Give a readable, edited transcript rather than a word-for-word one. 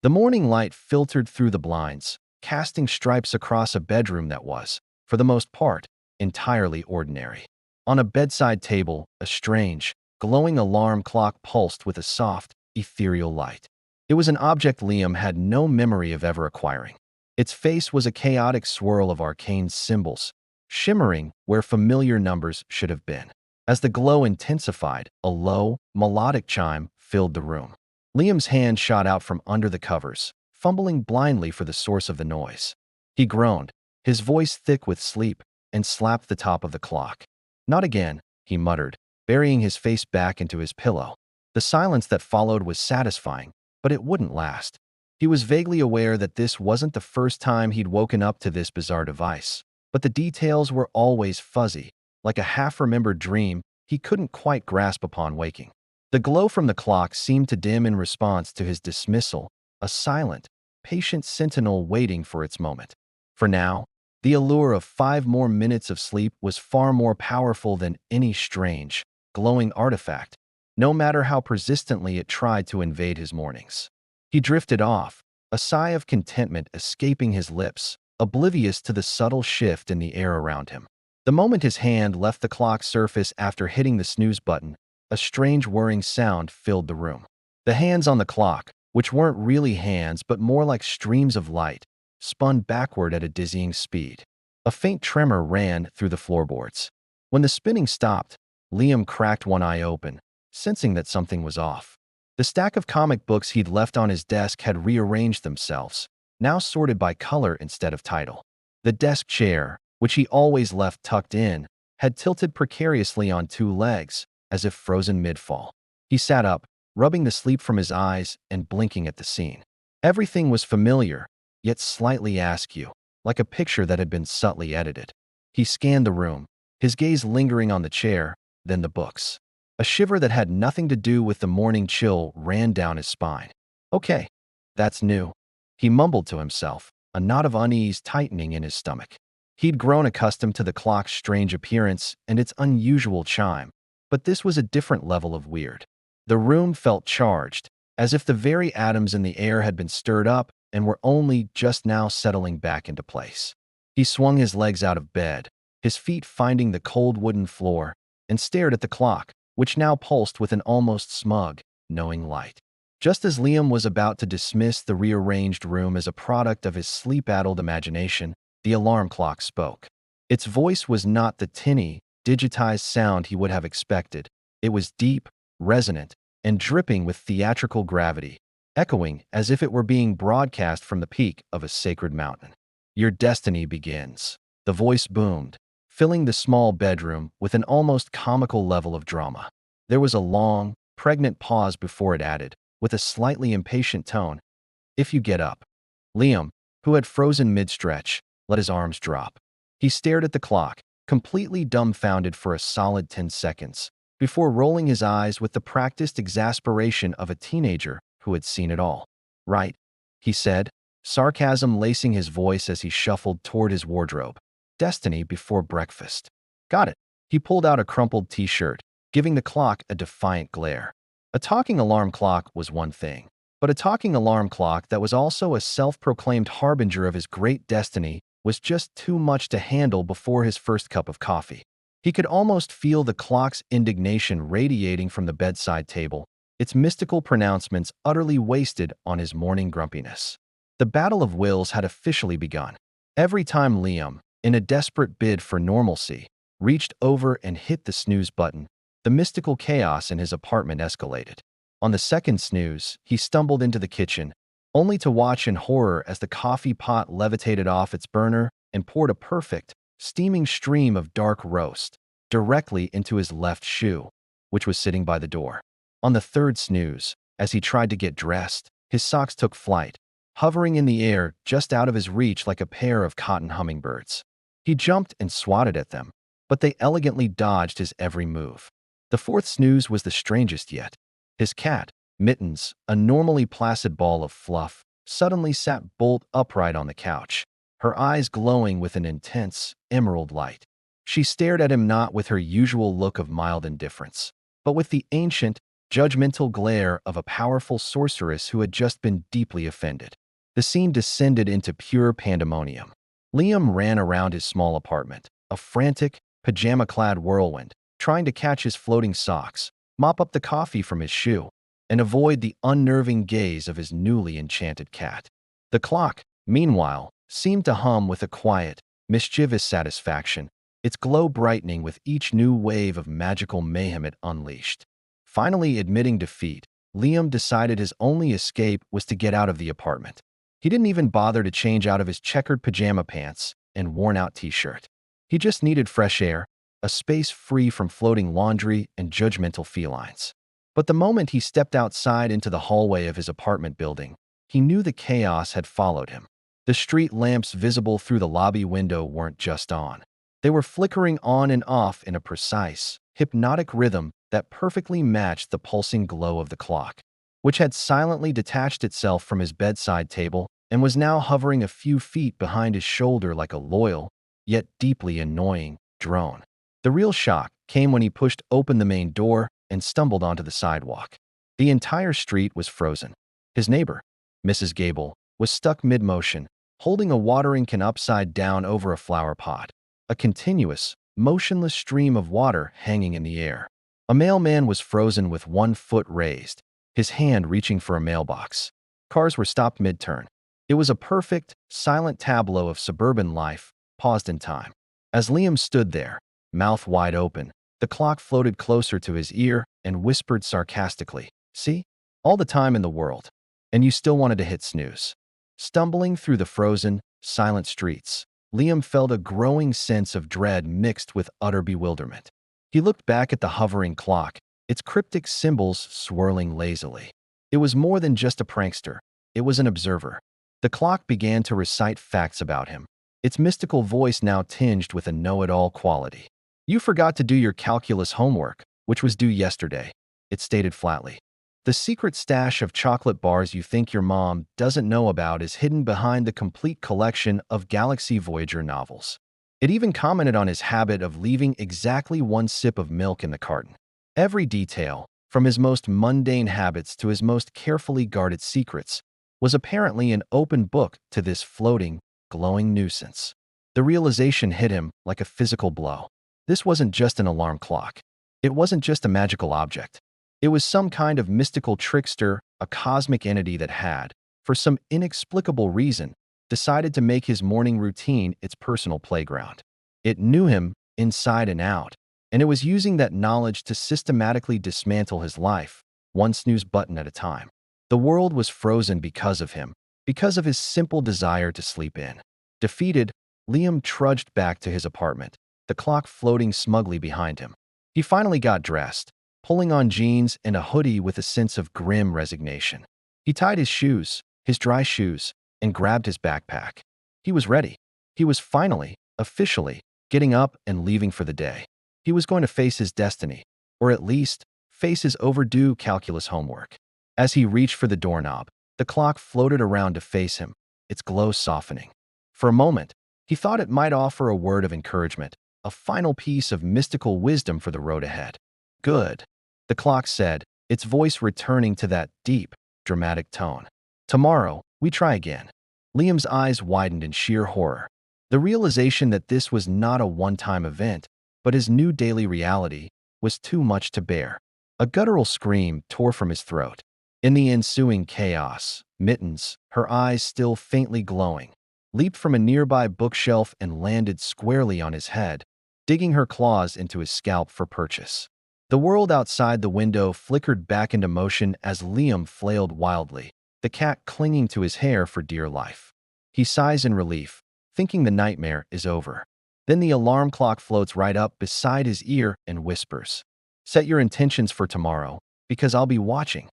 The morning light filtered through the blinds, casting stripes across a bedroom that was, for the most part, entirely ordinary. On a bedside table, a strange, glowing alarm clock pulsed with a soft, ethereal light. It was an object Liam had no memory of ever acquiring. Its face was a chaotic swirl of arcane symbols, shimmering where familiar numbers should have been. As the glow intensified, a low, melodic chime filled the room. Liam's hand shot out from under the covers, fumbling blindly for the source of the noise. He groaned, his voice thick with sleep, and slapped the top of the clock. "Not again," he muttered, burying his face back into his pillow. The silence that followed was satisfying, but it wouldn't last. He was vaguely aware that this wasn't the first time he'd woken up to this bizarre device, but the details were always fuzzy, like a half-remembered dream he couldn't quite grasp upon waking. The glow from the clock seemed to dim in response to his dismissal, a silent, patient sentinel waiting for its moment. For now, the allure of 5 more minutes of sleep was far more powerful than any strange, glowing artifact, no matter how persistently it tried to invade his mornings. He drifted off, a sigh of contentment escaping his lips, oblivious to the subtle shift in the air around him. The moment his hand left the clock's surface after hitting the snooze button, a strange whirring sound filled the room. The hands on the clock, which weren't really hands but more like streams of light, spun backward at a dizzying speed. A faint tremor ran through the floorboards. When the spinning stopped, Liam cracked one eye open, sensing that something was off. The stack of comic books he'd left on his desk had rearranged themselves, now sorted by color instead of title. The desk chair, which he always left tucked in, had tilted precariously on 2 legs, as if frozen mid-fall. He sat up, rubbing the sleep from his eyes and blinking at the scene. Everything was familiar, yet slightly askew, like a picture that had been subtly edited. He scanned the room, his gaze lingering on the chair, then the books. A shiver that had nothing to do with the morning chill ran down his spine. "Okay, that's new," he mumbled to himself, a knot of unease tightening in his stomach. He'd grown accustomed to the clock's strange appearance and its unusual chime, but this was a different level of weird. The room felt charged, as if the very atoms in the air had been stirred up and were only just now settling back into place. He swung his legs out of bed, his feet finding the cold wooden floor, and stared at the clock, which now pulsed with an almost smug, knowing light. Just as Liam was about to dismiss the rearranged room as a product of his sleep-addled imagination, the alarm clock spoke. Its voice was not the tinny, digitized sound he would have expected. It was deep, resonant, and dripping with theatrical gravity, echoing as if it were being broadcast from the peak of a sacred mountain. "Your destiny begins," the voice boomed, filling the small bedroom with an almost comical level of drama. There was a long, pregnant pause before it added, with a slightly impatient tone, "If you get up." Liam, who had frozen mid-stretch, let his arms drop. He stared at the clock, completely dumbfounded for a solid 10 seconds, before rolling his eyes with the practiced exasperation of a teenager who had seen it all. "Right," he said, sarcasm lacing his voice as he shuffled toward his wardrobe. "Destiny before breakfast." "Got it." He pulled out a crumpled t-shirt, giving the clock a defiant glare. A talking alarm clock was one thing, but a talking alarm clock that was also a self-proclaimed harbinger of his great destiny was just too much to handle before his first cup of coffee. He could almost feel the clock's indignation radiating from the bedside table, its mystical pronouncements utterly wasted on his morning grumpiness. The battle of wills had officially begun. Every time Liam, in a desperate bid for normalcy, reached over and hit the snooze button, the mystical chaos in his apartment escalated. On the second snooze, he stumbled into the kitchen, only to watch in horror as the coffee pot levitated off its burner and poured a perfect, steaming stream of dark roast directly into his left shoe, which was sitting by the door. On the third snooze, as he tried to get dressed, his socks took flight, hovering in the air just out of his reach like a pair of cotton hummingbirds. He jumped and swatted at them, but they elegantly dodged his every move. The fourth snooze was the strangest yet. His cat, Mittens, a normally placid ball of fluff, suddenly sat bolt upright on the couch, her eyes glowing with an intense, emerald light. She stared at him not with her usual look of mild indifference, but with the ancient, judgmental glare of a powerful sorceress who had just been deeply offended. The scene descended into pure pandemonium. Liam ran around his small apartment, a frantic, pajama-clad whirlwind, trying to catch his floating socks, mop up the coffee from his shoe, and avoid the unnerving gaze of his newly enchanted cat. The clock, meanwhile, seemed to hum with a quiet, mischievous satisfaction, its glow brightening with each new wave of magical mayhem it unleashed. Finally admitting defeat, Liam decided his only escape was to get out of the apartment. He didn't even bother to change out of his checkered pajama pants and worn-out t-shirt. He just needed fresh air, a space free from floating laundry and judgmental felines. But the moment he stepped outside into the hallway of his apartment building, he knew the chaos had followed him. The street lamps visible through the lobby window weren't just on. They were flickering on and off in a precise, hypnotic rhythm that perfectly matched the pulsing glow of the clock, which had silently detached itself from his bedside table and was now hovering a few feet behind his shoulder like a loyal, yet deeply annoying, drone. The real shock came when he pushed open the main door and stumbled onto the sidewalk. The entire street was frozen. His neighbor, Mrs. Gable, was stuck mid-motion, holding a watering can upside down over a flower pot, a continuous, motionless stream of water hanging in the air. A mailman was frozen with one foot raised, his hand reaching for a mailbox. Cars were stopped mid-turn. It was a perfect, silent tableau of suburban life, paused in time. As Liam stood there, mouth wide open, the clock floated closer to his ear and whispered sarcastically, "See? All the time in the world. And you still wanted to hit snooze." Stumbling through the frozen, silent streets, Liam felt a growing sense of dread mixed with utter bewilderment. He looked back at the hovering clock, its cryptic symbols swirling lazily. It was more than just a prankster. It was an observer. The clock began to recite facts about him, its mystical voice now tinged with a know-it-all quality. "You forgot to do your calculus homework, which was due yesterday," it stated flatly. "The secret stash of chocolate bars you think your mom doesn't know about is hidden behind the complete collection of Galaxy Voyager novels." It even commented on his habit of leaving exactly one sip of milk in the carton. Every detail, from his most mundane habits to his most carefully guarded secrets, was apparently an open book to this floating, glowing nuisance. The realization hit him like a physical blow. This wasn't just an alarm clock. It wasn't just a magical object. It was some kind of mystical trickster, a cosmic entity that had, for some inexplicable reason, decided to make his morning routine its personal playground. It knew him inside and out, and it was using that knowledge to systematically dismantle his life, one snooze button at a time. The world was frozen because of him, because of his simple desire to sleep in. Defeated, Liam trudged back to his apartment, the clock floating smugly behind him. He finally got dressed, pulling on jeans and a hoodie with a sense of grim resignation. He tied his shoes, his dry shoes, and grabbed his backpack. He was ready. He was finally, officially, getting up and leaving for the day. He was going to face his destiny, or at least, face his overdue calculus homework. As he reached for the doorknob, the clock floated around to face him, its glow softening. For a moment, he thought it might offer a word of encouragement, a final piece of mystical wisdom for the road ahead. "Good," the clock said, its voice returning to that deep, dramatic tone. "Tomorrow, we try again." Liam's eyes widened in sheer horror. The realization that this was not a one-time event, but his new daily reality, was too much to bear. A guttural scream tore from his throat. In the ensuing chaos, Mittens, her eyes still faintly glowing, leaped from a nearby bookshelf and landed squarely on his head, digging her claws into his scalp for purchase. The world outside the window flickered back into motion as Liam flailed wildly, the cat clinging to his hair for dear life. He sighs in relief, thinking the nightmare is over. Then the alarm clock floats right up beside his ear and whispers, "Set your intentions for tomorrow, because I'll be watching."